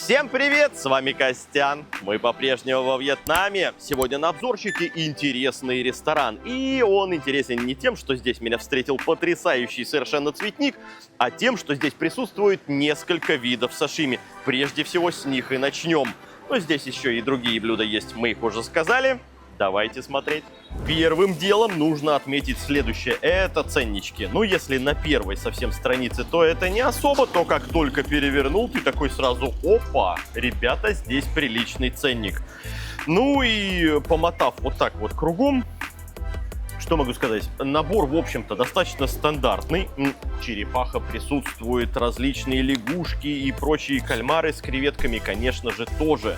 Всем привет, с вами Костян. Мы по-прежнему во Вьетнаме. Сегодня на обзорчике интересный ресторан. И он интересен не тем, что здесь меня встретил потрясающий совершенно цветник, а тем, что здесь присутствует несколько видов сашими. Прежде всего с них и начнем. Но здесь еще и другие блюда есть, мы их уже сказали. Давайте смотреть. Первым делом нужно отметить следующее. Это ценнички. Ну, если на первой совсем странице, то это не особо. То, как только перевернул, ты такой сразу: опа, ребята, здесь приличный ценник. Ну и помотав вот так вот кругом, что могу сказать? Набор, в общем-то, достаточно стандартный. Черепаха присутствует, различные лягушки и прочие кальмары с креветками, конечно же, тоже.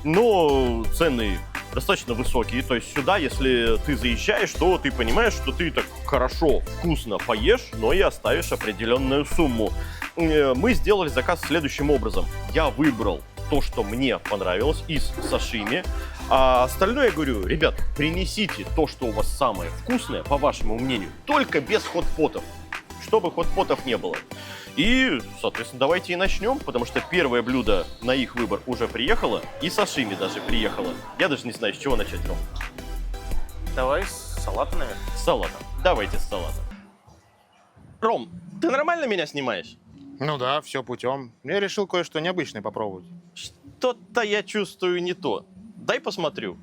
Но цены достаточно высокие, то есть сюда, если ты заезжаешь, то ты понимаешь, что ты так хорошо, вкусно поешь, но и оставишь определенную сумму. Мы сделали заказ следующим образом. Я выбрал то, что мне понравилось из сашими, а остальное я говорю: ребят, принесите то, что у вас самое вкусное, по вашему мнению, только без хот-потов, чтобы хот-потов не было. И, соответственно, давайте и начнем, потому что первое блюдо на их выбор уже приехало, и сашими даже приехало. Я даже не знаю, с чего начать, Ром. Давай с салата, наверное. С салата. Давайте с салата. Ром, ты нормально меня снимаешь? Ну да, все путем. Я решил кое-что необычное попробовать. Что-то я чувствую не то. Дай посмотрю.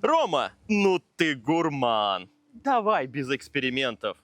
Рома, ну ты гурман. Давай без экспериментов.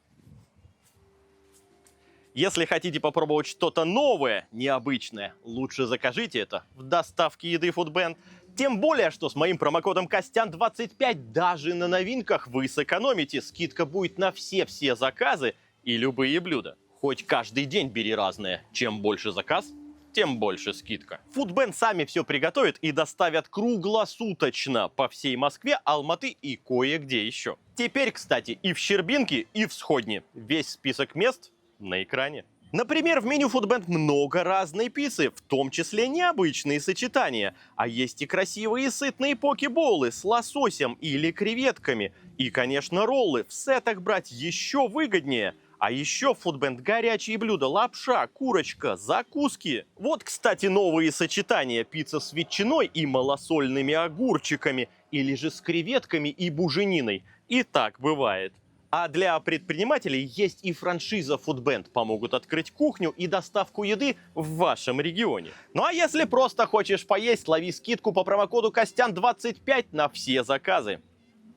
Если хотите попробовать что-то новое, необычное, лучше закажите это в доставке еды Foodband. Тем более, что с моим промокодом Костян25 даже на новинках вы сэкономите. Скидка будет на все заказы и любые блюда. Хоть каждый день бери разное. Чем больше заказ, тем больше скидка. Foodband сами все приготовят и доставят круглосуточно по всей Москве, Алматы и кое-где еще. Теперь, кстати, и в Щербинке, и в Сходне. Весь список мест на экране. Например, в меню Foodband много разной пиццы, в том числе необычные сочетания. А есть и красивые сытные поке-боулы с лососем или креветками. И, конечно, роллы. В сетах брать еще выгоднее. А еще в Foodband горячие блюда: лапша, курочка, закуски. Вот, кстати, новые сочетания: пицца с ветчиной и малосольными огурчиками. Или же с креветками и бужениной. И так бывает. А для предпринимателей есть и франшиза Foodband. Помогут открыть кухню и доставку еды в вашем регионе. Ну а если просто хочешь поесть, лови скидку по промокоду Костян25 на все заказы.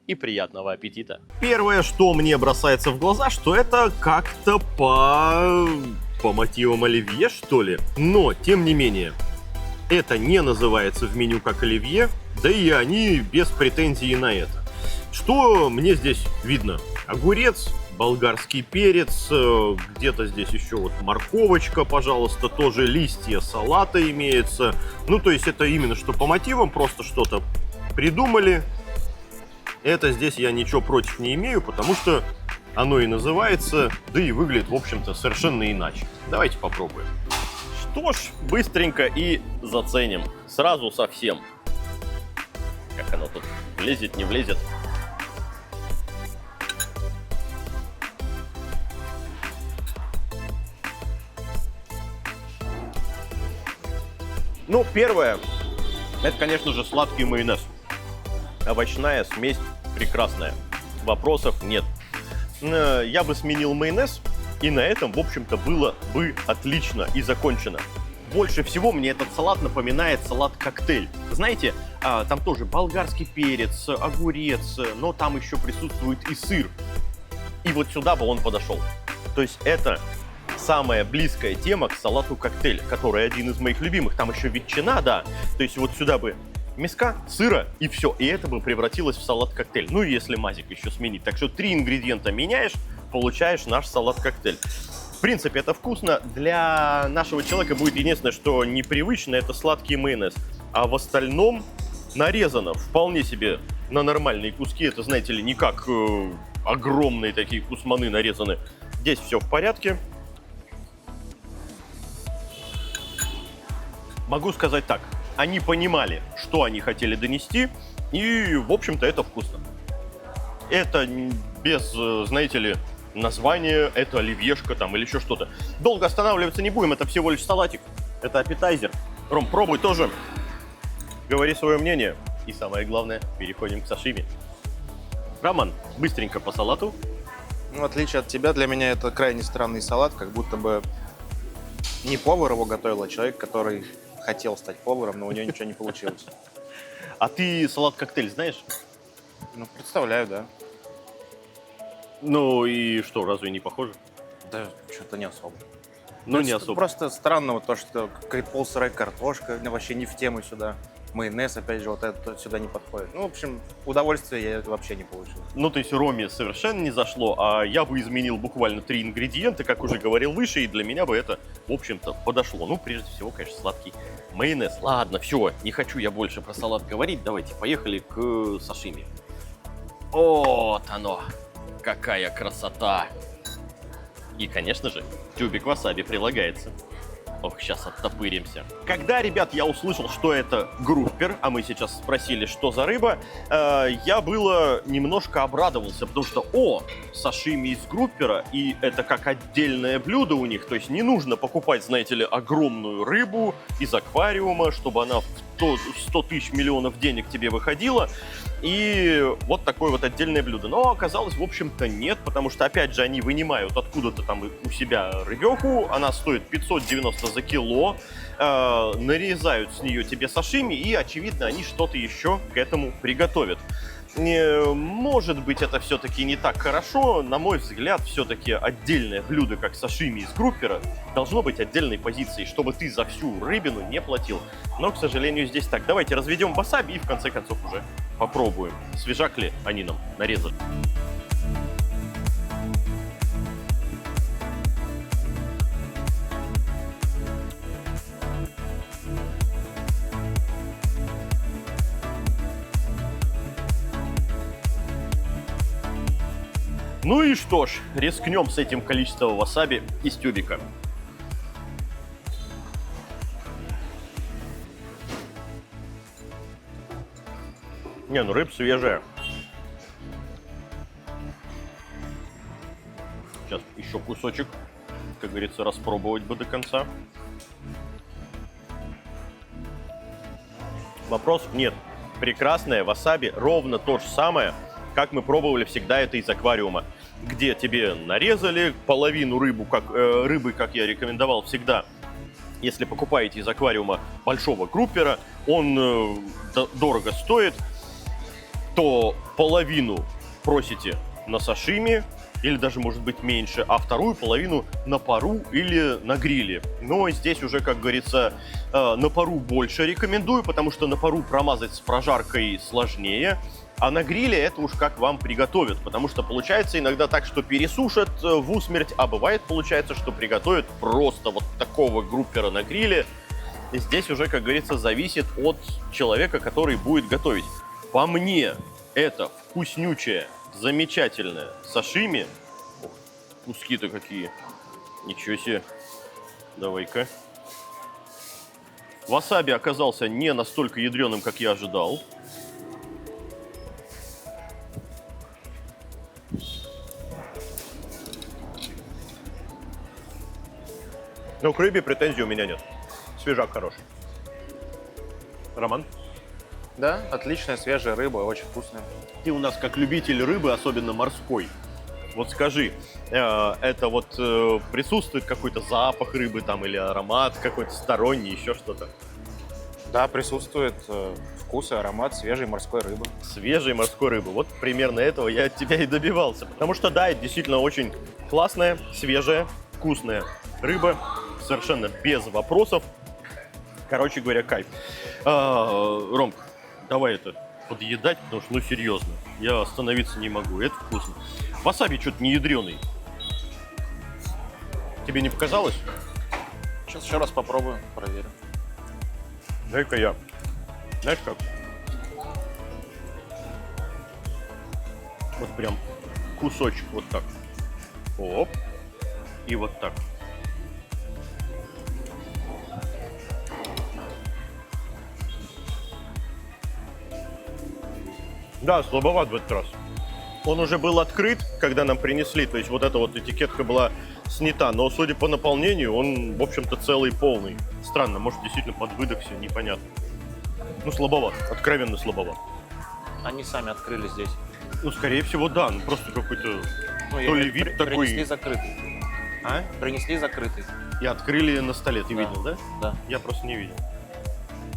И приятного аппетита. Первое, что мне бросается в глаза, что это как-то по мотивам оливье, что ли. Но, тем не менее, это не называется в меню как оливье, да и они без претензий на это. Что мне здесь видно? Огурец, болгарский перец, где-то здесь еще вот морковочка, пожалуйста, тоже листья салата имеется. Ну, то есть это именно что по мотивам, просто что-то придумали. Это здесь я ничего против не имею, потому что оно и называется, да и выглядит, в общем-то, совершенно иначе. Давайте попробуем. Что ж, быстренько и заценим. Сразу совсем. Как оно тут влезет, не влезет. Ну, первое, это, конечно же, сладкий майонез. Овощная смесь прекрасная. Вопросов нет. Я бы сменил майонез, и на этом, в общем-то, было бы отлично и закончено. Больше всего мне этот салат напоминает салат-коктейль. Знаете, там тоже болгарский перец, огурец, но там еще присутствует и сыр. И вот сюда бы он подошел. То есть это самая близкая тема к салату-коктейль, который один из моих любимых. Там еще ветчина, да. То есть вот сюда бы миска, сыра и все. И это бы превратилось в салат-коктейль. Ну и если мазик еще сменить. Так что 3 ингредиента меняешь, получаешь наш салат-коктейль. В принципе, это вкусно. Для нашего человека будет единственное, что непривычно, это сладкий майонез. А в остальном нарезано вполне себе на нормальные куски. Это, знаете ли, не как огромные такие кусманы нарезаны. Здесь все в порядке. Могу сказать так. Они понимали, что они хотели донести, и, в общем-то, это вкусно. Это без, знаете ли, названия, это оливьешка там или еще что-то. Долго останавливаться не будем, это всего лишь салатик, это аппетайзер. Ром, пробуй тоже. Говори свое мнение. И самое главное, переходим к сашими. Роман, быстренько по салату. Ну, в отличие от тебя, для меня это крайне странный салат, как будто бы не повар его готовил, а человек, который хотел стать поваром, но у него ничего не получилось. А ты салат-коктейль знаешь? Ну, представляю, да. Ну и что, разве не похоже? Да, что-то не особо. Ну, не Это особо. Просто странно вот то, что какая-то полсырая картошка, вообще не в тему сюда. Майонез, опять же, вот это сюда не подходит. Ну, в общем, удовольствия я вообще не получил. Ну, то есть Роме совершенно не зашло, а я бы изменил буквально 3 ингредиента, как уже говорил выше, и для меня бы это, в общем-то, подошло. Ну, прежде всего, конечно, сладкий майонез. Ладно, все, не хочу я больше про салат говорить, давайте поехали к сашими. Вот оно, какая красота! И, конечно же, тюбик васаби прилагается. Ох, сейчас оттопыримся. Когда, ребят, я услышал, что это группер, а мы сейчас спросили, что за рыба, я было немножко обрадовался, потому что, сашими из группера, и это как отдельное блюдо у них, то есть не нужно покупать, знаете ли, огромную рыбу из аквариума, чтобы она в 100 тысяч миллионов денег тебе выходила, и вот такое вот отдельное блюдо. Но оказалось, в общем-то, нет, потому что, опять же, они вынимают откуда-то там у себя рыбеху, она стоит 590 за кило, нарезают с нее тебе сашими, и, очевидно, они что-то еще к этому приготовят. Может быть, это все-таки не так хорошо. На мой взгляд, все-таки отдельное блюдо, как сашими из группера, должно быть отдельной позицией, чтобы ты за всю рыбину не платил. Но, к сожалению, здесь так. Давайте разведем васаби и, в конце концов, уже попробуем, свежак ли они нам нарезали. Ну и что ж, рискнем с этим количеством васаби из тюбика. Не, ну рыба свежая. Сейчас еще кусочек, как говорится, распробовать бы до конца. Вопросов нет. Прекрасное васаби, ровно то же самое, как мы пробовали всегда это из аквариума, где тебе нарезали половину рыбы, как я рекомендовал всегда. Если покупаете из аквариума большого группера, он дорого стоит, то половину просите на сашими, или даже, может быть, меньше, а вторую половину на пару или на гриле. Но здесь уже, как говорится, на пару больше рекомендую, потому что на пару промазать с прожаркой сложнее, а на гриле это уж как вам приготовят, потому что получается иногда так, что пересушат в усмерть, а бывает, получается, что приготовят просто вот такого группера на гриле. И здесь уже, как говорится, зависит от человека, который будет готовить. По мне, это вкуснючее, замечательное сашими. Ох, куски-то какие. Ничего себе. Давай-ка. Васаби оказался не настолько ядреным, как я ожидал. Но к рыбе претензий у меня нет. Свежак хороший. Роман? Да, отличная свежая рыба, очень вкусная. Ты у нас как любитель рыбы, особенно морской. Вот скажи, это вот присутствует какой-то запах рыбы там или аромат какой-то сторонний, еще что-то? Да, присутствует вкус и аромат свежей морской рыбы. Свежей морской рыбы. Вот примерно этого я от тебя и добивался. Потому что, да, это действительно очень классная, свежая, вкусная рыба. Совершенно без вопросов. Короче говоря, кайф. Ромка, давай это подъедать, потому что, ну, серьезно, я остановиться не могу. Это вкусно. Васаби что-то не ядреный. Тебе не показалось? Сейчас еще раз попробую, проверю. Дай-ка я. Знаешь как? Вот прям кусочек вот так. Оп. И вот так. Да, слабоват в этот раз. Он уже был открыт, когда нам принесли, то есть вот эта вот этикетка была снята, но судя по наполнению, он, в общем-то, целый полный. странно, может, действительно под выдохся, непонятно. Ну, слабоват, откровенно слабоват. Они сами открыли здесь. Ну, скорее всего, да, ну просто какой-то Ну, я то ли имею в виду, вид такой. Принесли закрытый. А? Принесли закрытый. И открыли на столе, ты Да. видел, да? Да. Я просто не видел.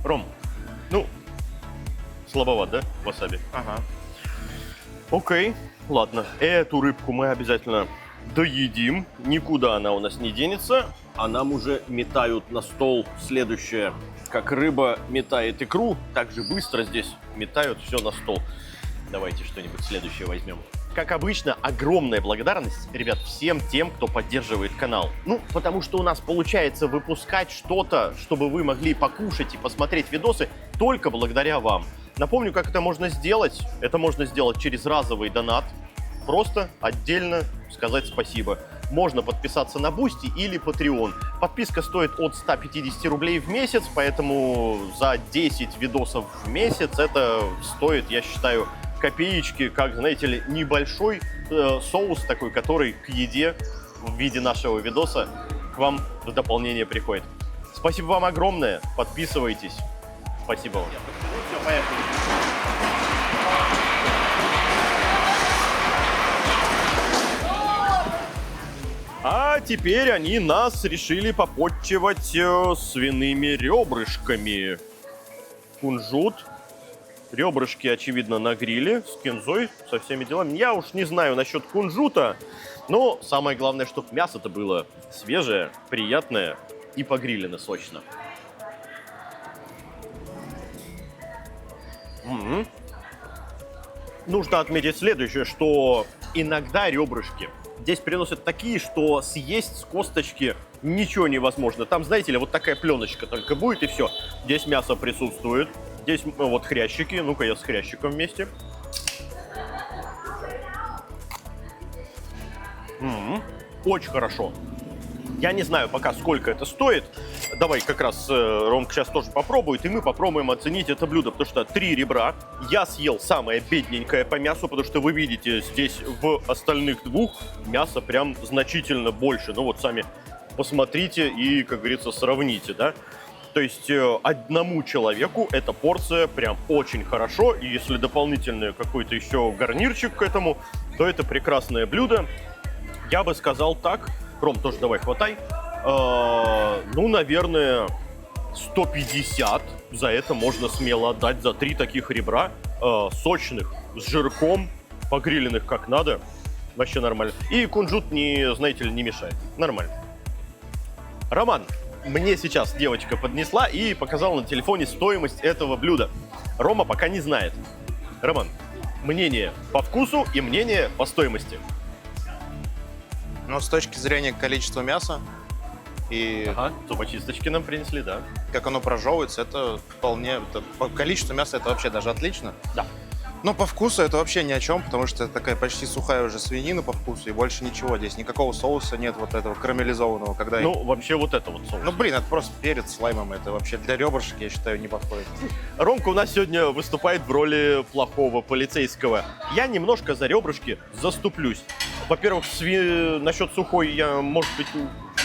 Ром, ну, слабоват, да, васаби? Ага. Окей, ладно. Эту рыбку мы обязательно доедим. Никуда она у нас не денется. А нам уже метают на стол следующее. Как рыба метает икру, так же быстро здесь метают все на стол. Давайте что-нибудь следующее возьмем. Как обычно, огромная благодарность, ребят, всем тем, кто поддерживает канал. Ну, потому что у нас получается выпускать что-то, чтобы вы могли покушать и посмотреть видосы только благодаря вам. Напомню, как это можно сделать. Это можно сделать через разовый донат. Просто отдельно сказать спасибо. Можно подписаться на Boosty или Patreon. Подписка стоит от 150 рублей в месяц, поэтому за 10 видосов в месяц это стоит, я считаю, копеечки, как, знаете ли, небольшой соус такой, который к еде в виде нашего видоса к вам в дополнение приходит. Спасибо вам огромное, подписывайтесь. Спасибо вам. Все, поехали. А теперь они нас решили попотчевать свиными ребрышками. Кунжут. Ребрышки, очевидно, на гриле с кинзой, со всеми делами. Я уж не знаю насчет кунжута, но самое главное, чтобы мясо-то было свежее, приятное и погрилено сочно. Нужно отметить следующее, что иногда ребрышки здесь приносят такие, что съесть с косточки ничего невозможно. Там, знаете ли, вот такая пленочка только будет и все. Здесь мясо присутствует. Здесь вот хрящики. Ну-ка, я с хрящиком вместе. Очень хорошо. Я не знаю пока, сколько это стоит. Давай как раз Ромка сейчас тоже попробует, и мы попробуем оценить это блюдо. Потому что 3 ребра. Я съел самое бедненькое по мясу, потому что вы видите, здесь в остальных 2 мясо прям значительно больше. Ну вот сами посмотрите и, как говорится, сравните, да. То есть одному человеку эта порция прям очень хорошо. И если дополнительный какой-то еще гарнирчик к этому, то это прекрасное блюдо. Я бы сказал так. Ром, тоже давай хватай. Ну, наверное, 150 за это можно смело отдать, за 3 таких ребра. Сочных, с жирком, погриленных как надо. Вообще нормально. И кунжут, не, знаете ли, не мешает. Нормально. Роман, мне сейчас девочка поднесла и показала на телефоне стоимость этого блюда. Рома пока не знает. Роман, мнение по вкусу и мнение по стоимости. Но с точки зрения количества мяса и Ага, зубочисточки нам принесли, да. как оно прожевывается, это вполне... по количеству мяса это вообще даже отлично. Да. Но по вкусу это вообще ни о чем, потому что это такая почти сухая уже свинина по вкусу, и больше ничего. Здесь никакого соуса нет вот этого карамелизованного, когда... Ну, вообще вот это вот соус. Ну, блин, это просто перец с лаймом, это вообще для ребрышек, я считаю, не подходит. Ромка у нас сегодня выступает в роли плохого полицейского. Я немножко за ребрышки заступлюсь. Во-первых, насчет сухой я, может быть,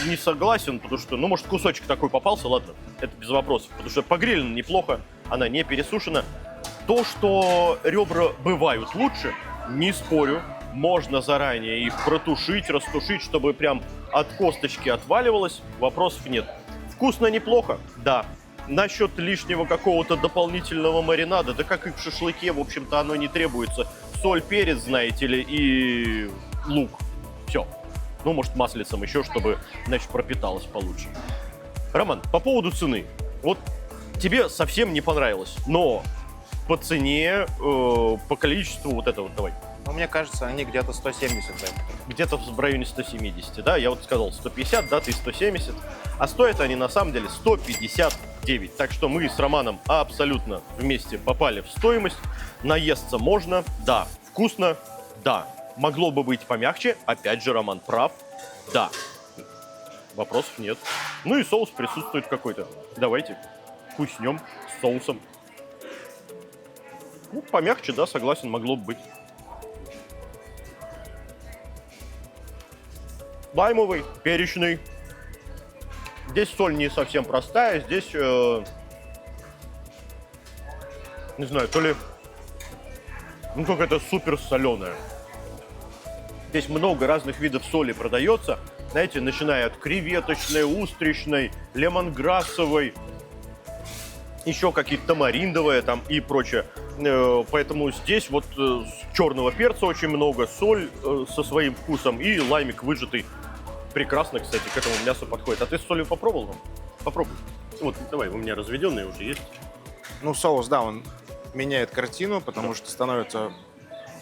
не согласен, потому что, ну, может, кусочек такой попался, ладно, это без вопросов. Потому что погрелена неплохо, она не пересушена. То, что ребра бывают лучше, не спорю. Можно заранее их протушить, растушить, чтобы прям от косточки отваливалось. Вопросов нет. Вкусно неплохо, да. Насчет лишнего какого-то дополнительного маринада, да как и в шашлыке, в общем-то, оно не требуется. Соль, перец, знаете ли, и лук. Все. Ну, может, маслицем еще, чтобы, значит, пропиталось получше. Роман, по поводу цены. Вот тебе совсем не понравилось, но по цене, по количеству вот это вот, давай. Ну, мне кажется, они где-то 170 за это. Где-то в районе 170, да? Я вот сказал 150, да, ты 170. А стоят они на самом деле 159. Так что мы с Романом абсолютно вместе попали в стоимость. Наесться можно, да. Вкусно, да. Могло бы быть помягче, опять же, Роман прав, да. Вопросов нет. Ну и соус присутствует какой-то. Давайте вкуснем с соусом. Ну, помягче, да, согласен, могло бы быть. Лаймовый, перечный. Здесь соль не совсем простая, здесь, не знаю, то ли, ну, какая-то супер соленая. Здесь много разных видов соли продается, знаете, начиная от креветочной, устричной, лемонграссовой, еще какие-то тамариндовые там и прочее. Поэтому здесь вот черного перца очень много, соль со своим вкусом и лаймик выжатый. Прекрасно, кстати, к этому мясу подходит. А ты с солью попробовал? Попробуй. Вот, давай, у меня разведенные уже есть. Ну, соус, да, он меняет картину, потому что становится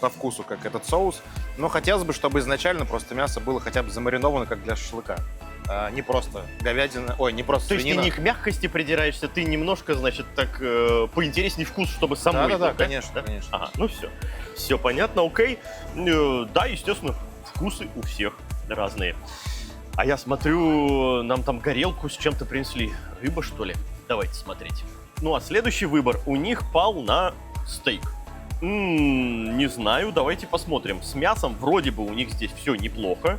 по вкусу, как этот соус. Но хотелось бы, чтобы изначально просто мясо было хотя бы замариновано, как для шашлыка. А не просто говядина, ой, не просто То есть ты свинина. не к мягкости придираешься, ты немножко, значит, так поинтересней вкус, чтобы самой Да-да-да, был, конечно, да? конечно. Ага, ну все. Все понятно, окей. Да, естественно, вкусы у всех разные. А я смотрю, нам там горелку с чем-то принесли. Рыба, что ли? Давайте смотреть. Ну, а следующий выбор у них пал на стейк. Не знаю, давайте посмотрим. С мясом вроде бы у них здесь все неплохо.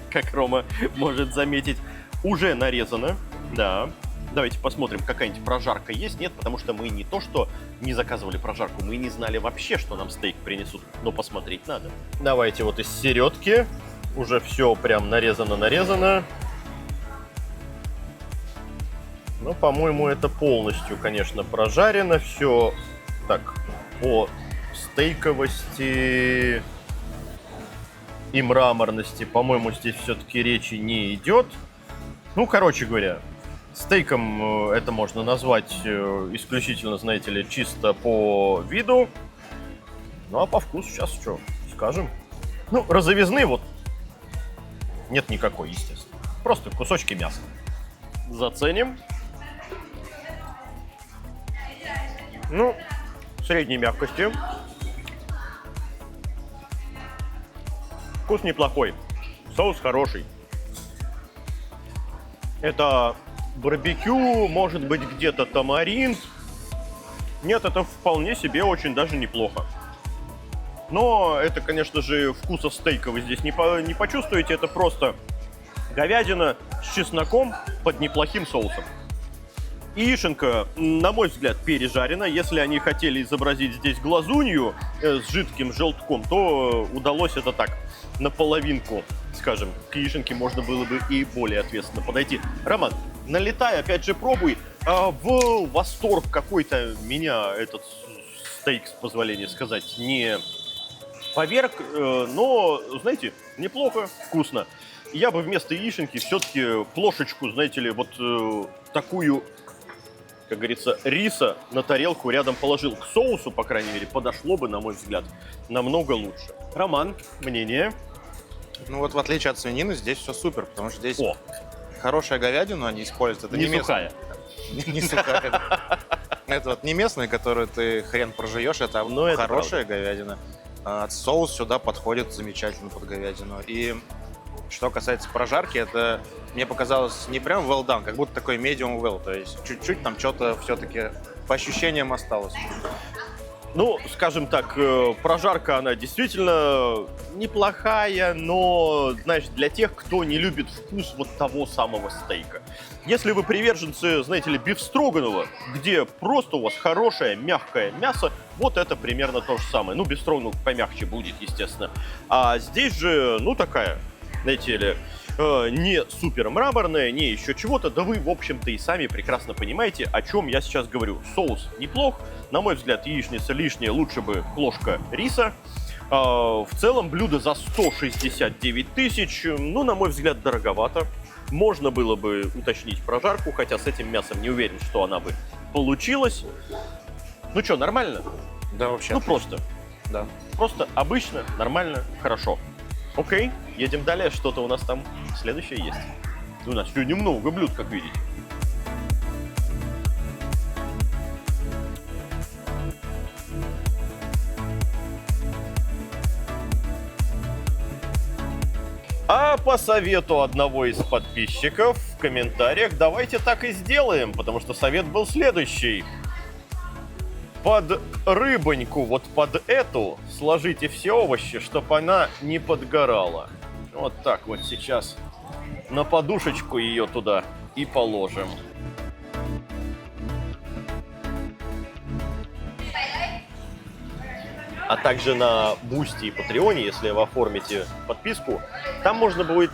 Как Рома может заметить. Уже нарезано, да. Давайте посмотрим, какая-нибудь прожарка есть. Нет, потому что мы не то, что не заказывали прожарку, мы не знали вообще, что нам стейк принесут. Но посмотреть надо. Давайте вот из середки. Уже все прям нарезано. Ну, по-моему, это полностью, конечно, прожарено. Все так по стейковости и мраморности, по-моему, здесь все-таки речи не идет. Ну, короче говоря, стейком это можно назвать исключительно, знаете ли, чисто по виду. Ну, а по вкусу сейчас что скажем. Ну, розовизны вот нет никакой, естественно. Просто кусочки мяса. Заценим. Ну, средней мягкости. Вкус неплохой. Соус хороший. Это барбекю, может быть, где-то тамаринд. Нет, это вполне себе очень даже неплохо. Но это, конечно же, вкуса стейка вы здесь не почувствуете. Это просто говядина с чесноком под неплохим соусом. Яишенка, на мой взгляд, пережарена. Если они хотели изобразить здесь глазунью с жидким желтком, то удалось это так, наполовинку, скажем. К яишенке можно было бы и более ответственно подойти. Роман, налетай, опять же, пробуй. В восторг какой-то меня этот стейк, с позволения сказать, не поверг, но, знаете, неплохо, вкусно. Я бы вместо яишенки все-таки плошечку, знаете ли, вот такую, как говорится, риса на тарелку рядом положил. К соусу, по крайней мере, подошло бы, на мой взгляд, намного лучше. Роман, мнение? Ну вот в отличие от свинины, здесь все супер, потому что здесь О, хорошая говядину они используют. Это не местная. сухая. Не сухая. Это вот не местная, которую ты хрен прожуешь, это Ну, это хорошая говядина. Соус сюда подходит замечательно под говядину. И что касается прожарки, это мне показалось не прям well done, как будто такой medium well, то есть чуть-чуть там что-то все-таки по ощущениям осталось. Ну, скажем так, прожарка, она действительно неплохая, но, знаешь, для тех, кто не любит вкус вот того самого стейка. Если вы приверженцы, знаете ли, бифстроганова, где просто у вас хорошее, мягкое мясо, вот это примерно то же самое. Ну, бифстроганов помягче будет, естественно. А здесь же, ну, такая, знаете ли, не супер мраморная, не еще чего-то, да вы, в общем-то, и сами прекрасно понимаете, о чем я сейчас говорю. Соус неплох, на мой взгляд, яичница лишняя, лучше бы ложка риса. В целом, блюдо за 169 тысяч, ну, на мой взгляд, дороговато. Можно было бы уточнить прожарку, хотя с этим мясом не уверен, что она бы получилась. Ну что, нормально? Да, вообще. Ну, просто. Да. Просто обычно, нормально, хорошо. Окей, едем далее. Что-то у нас там следующее есть. У нас сегодня много блюд, как видите. А по совету одного из подписчиков в комментариях давайте так и сделаем, потому что совет был следующий. Под рыбоньку, вот под эту, сложите все овощи, чтобы она не подгорала. Вот так вот сейчас на подушечку ее туда и положим. А также на Boosty и Патреоне, если вы оформите подписку, там можно будет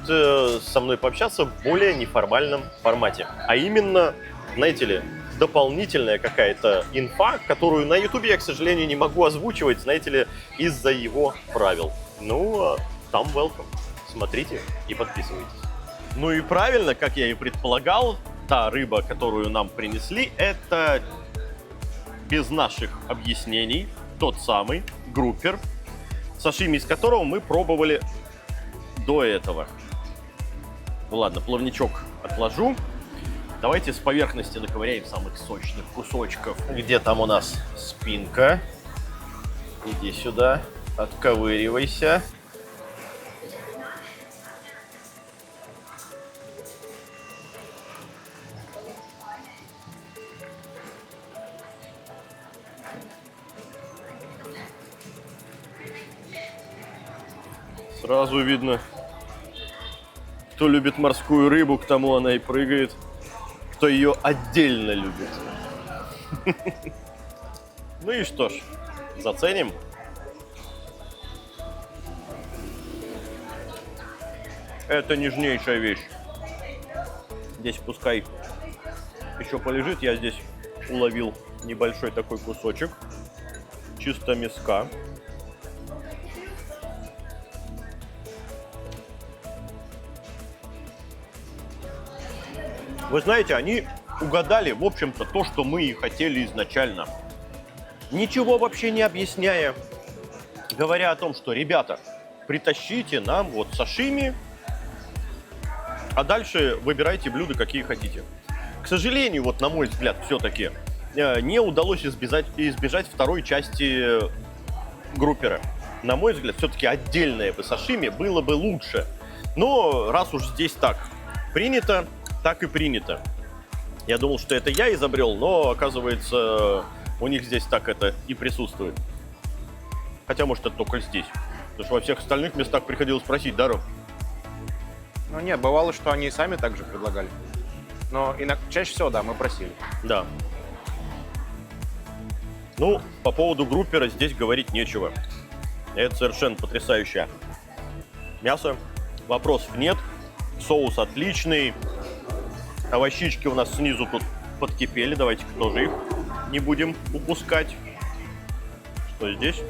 со мной пообщаться в более неформальном формате. А именно, знаете ли, дополнительная какая-то инфа, которую на Ютубе я, к сожалению, не могу озвучивать, знаете ли, из-за его правил. Ну, а там welcome. Смотрите и подписывайтесь. Ну и правильно, как я и предполагал, та рыба, которую нам принесли, это без наших объяснений тот самый группер, сашими из которого мы пробовали до этого. Ну ладно, плавничок отложу. Давайте с поверхности наковыряем самых сочных кусочков. Где там у нас спинка? Иди сюда, отковыривайся. Сразу видно, кто любит морскую рыбу, к тому она и прыгает, кто ее отдельно любит. Ну и что ж, заценим. Это нежнейшая вещь. Здесь пускай еще полежит, я здесь уловил небольшой такой кусочек, чисто мяска. Вы знаете, они угадали, в общем-то, то, что мы и хотели изначально. Ничего вообще не объясняя, говоря о том, что, ребята, притащите нам вот сашими, а дальше выбирайте блюда, какие хотите. К сожалению, вот на мой взгляд, все-таки не удалось избежать второй части группера. На мой взгляд, все-таки отдельное бы сашими было бы лучше. Но раз уж здесь так принято, так и принято. Я думал, что это я изобрел, но оказывается, у них здесь так это и присутствует. Хотя, может, это только здесь. Потому что во всех остальных местах приходилось просить, да, Ром? Ну нет, бывало, что они и сами также предлагали. Но чаще всего, да, мы просили. Да. Ну, по поводу группера здесь говорить нечего. Это совершенно потрясающее мясо. Вопросов нет. Соус отличный. Овощички у нас снизу тут подкипели. Давайте-ка тоже их не будем упускать. Что здесь?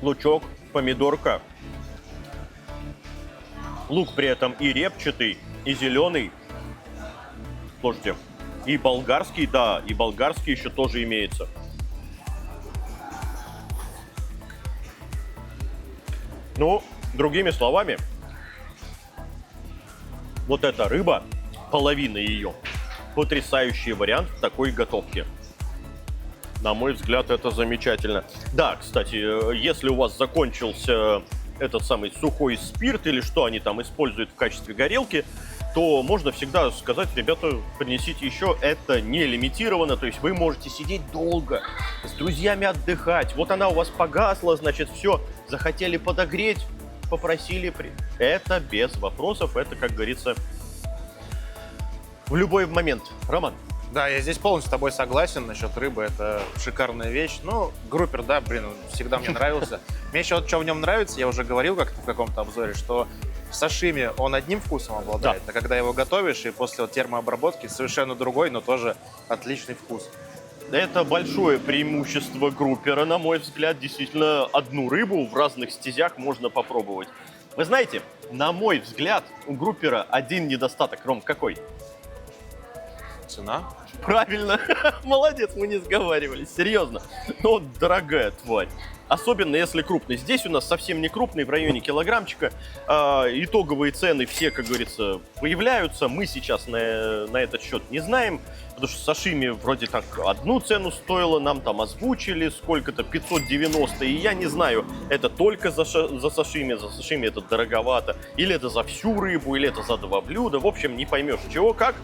Лучок, помидорка. Лук при этом и репчатый, и зеленый. Слушайте, и болгарский, да, и болгарский еще тоже имеется. Ну, другими словами, вот эта рыба, половина ее, потрясающий вариант такой готовки. На мой взгляд, это замечательно. Да, кстати, если у вас закончился этот самый сухой спирт или что они там используют в качестве горелки, то можно всегда сказать: ребята, принесите еще, это не лимитировано, то есть вы можете сидеть долго, с друзьями отдыхать. Вот она у вас погасла, значит, все, захотели подогреть, попросили. Это без вопросов, это, как говорится, в любой момент. Роман? Да, я здесь полностью с тобой согласен насчет рыбы, это шикарная вещь. Ну, группер, да, блин, он всегда мне нравился. Мне еще вот что в нем нравится, я уже говорил как-то в каком-то обзоре, что в сашими он одним вкусом обладает, а когда его готовишь и после вот термообработки совершенно другой, но тоже отличный вкус. Это большое преимущество группера, на мой взгляд. Действительно, одну рыбу в разных стезях можно попробовать. Вы знаете, на мой взгляд, у группера один недостаток. Ром, какой? Цена? Правильно. Молодец, мы не сговаривались. Серьезно. Но дорогая тварь. Особенно если крупный. Здесь у нас совсем не крупный, в районе килограммчика. Итоговые цены все, как говорится, появляются. Мы сейчас на этот счет не знаем. Потому что сашими вроде так одну цену стоило, нам там озвучили сколько-то, 590. И я не знаю, это только за сашими. За сашими это дороговато. Или это за всю рыбу, или это за два блюда. В общем, не поймешь, чего как.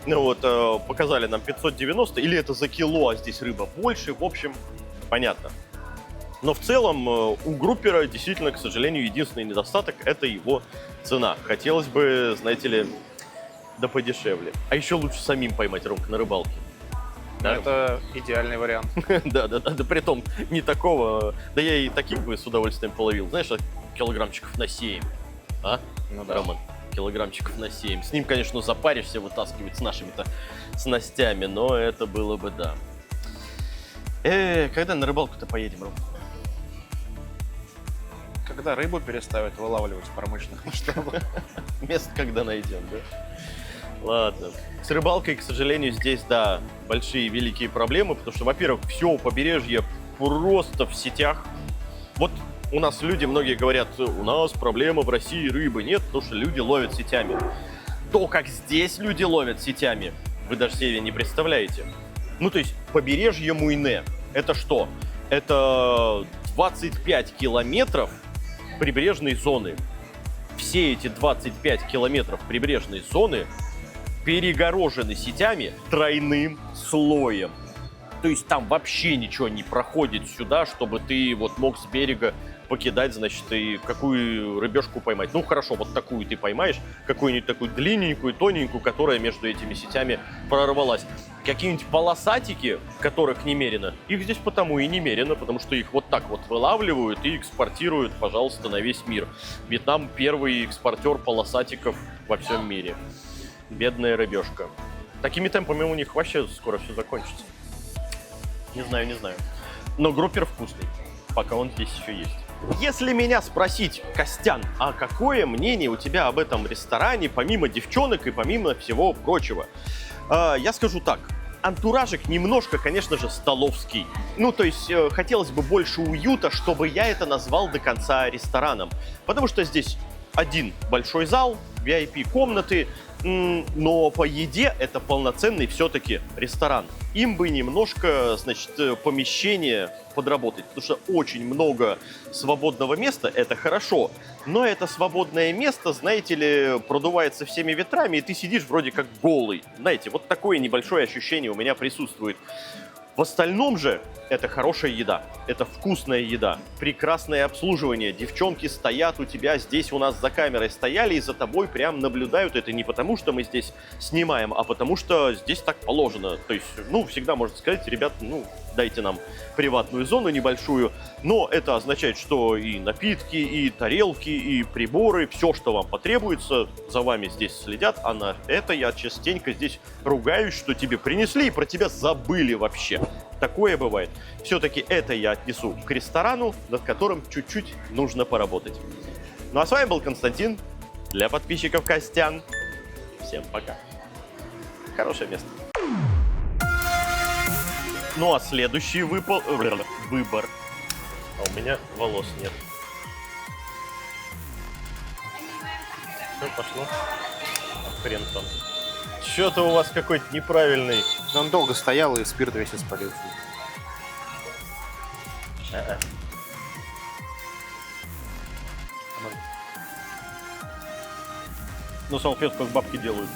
Ну вот, показали нам 590. Или это за кило, а здесь рыба больше. В общем, понятно. Но в целом у группера действительно, к сожалению, единственный недостаток – это его цена. Хотелось бы, знаете ли, да подешевле. А еще лучше самим поймать, Ромка, на рыбалке. Да? Это идеальный вариант. Да, притом не такого. Да я и таких бы с удовольствием половил. Знаешь, килограммчиков на 7. А? Ну да. Роман, килограммчиков на 7. С ним, конечно, запаришься вытаскивать с нашими-то снастями, но это было бы, да. Когда на рыбалку-то поедем, Ром? Когда рыбу переставят вылавливать в промышленных масштабах. Место когда найдем, да? Ладно. С рыбалкой, к сожалению, здесь, да, большие великие проблемы, потому что, во-первых, все побережье просто в сетях. Вот у нас люди, многие говорят, у нас проблема в России рыбы. Нет, потому что люди ловят сетями. То, как здесь люди ловят сетями, вы даже себе не представляете. Ну, то есть, побережье Муйне. Это что? Это 25 километров прибрежной зоны. Все эти 25 километров прибрежной зоны перегорожены сетями тройным слоем. То есть там вообще ничего не проходит сюда, чтобы ты вот мог с берега покидать, значит, и какую рыбешку поймать. Ну, хорошо, вот такую ты поймаешь, какую-нибудь такую длинненькую, тоненькую, которая между этими сетями прорвалась. Какие-нибудь полосатики, которых немерено, их здесь потому и немерено, потому что их вот так вот вылавливают и экспортируют, пожалуйста, на весь мир. Вьетнам первый экспортер полосатиков во всем мире. Бедная рыбешка. Такими темпами у них вообще скоро все закончится. Не знаю. Но группер вкусный, пока он здесь еще есть. Если меня спросить, Костян, а какое мнение у тебя об этом ресторане, помимо девчонок и помимо всего прочего? Я скажу так. Антуражик немножко, конечно же, столовский. Ну, то есть, хотелось бы больше уюта, чтобы я это назвал до конца рестораном. Потому что здесь один большой зал, VIP-комнаты, но по еде это полноценный все-таки ресторан. Им бы немножко, значит, помещение подработать, потому что очень много свободного места, это хорошо, но это свободное место, знаете ли, продувается всеми ветрами, и ты сидишь вроде как голый. Знаете, вот такое небольшое ощущение у меня присутствует. В остальном же это хорошая еда, это вкусная еда, прекрасное обслуживание. Девчонки стоят у тебя, здесь у нас за камерой стояли и за тобой прям наблюдают. Это не потому, что мы здесь снимаем, а потому что здесь так положено. То есть, ну, всегда можно сказать, ребят, ну, дайте нам приватную зону небольшую. Но это означает, что и напитки, и тарелки, и приборы, все, что вам потребуется, за вами здесь следят. А на это я частенько здесь ругаюсь, что тебе принесли и про тебя забыли вообще. Такое бывает. Все-таки это я отнесу к ресторану, над которым чуть-чуть нужно поработать. Ну а с вами был Константин. Для подписчиков Костян. Всем пока. Хорошее место. Ну а следующий выбор. А у меня волос нет. Все, пошло. А хрен там. Что-то у вас какой-то неправильный. Он долго стоял, и спирт весь испарился. Ну, салфетку как бабки делают.